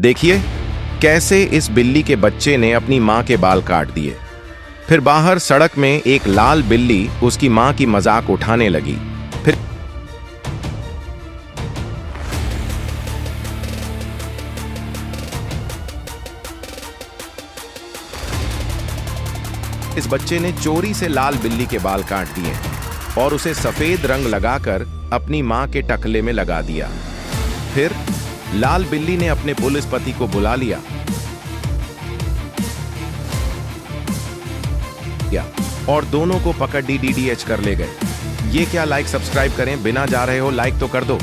देखिए कैसे इस बिल्ली के बच्चे ने अपनी माँ के बाल काट दिए। फिर बाहर सड़क में एक लाल बिल्ली उसकी माँ की मजाक उठाने लगी। फिर इस बच्चे ने चोरी से लाल बिल्ली के बाल काट दिए और उसे सफेद रंग लगाकर अपनी माँ के टकले में लगा दिया। फिर लाल बिल्ली ने अपने पुलिस पति को बुला लिया और दोनों को पकड़ DDDH कर ले गए। ये क्या, लाइक सब्सक्राइब करें, बिना जा रहे हो लाइक तो कर दो।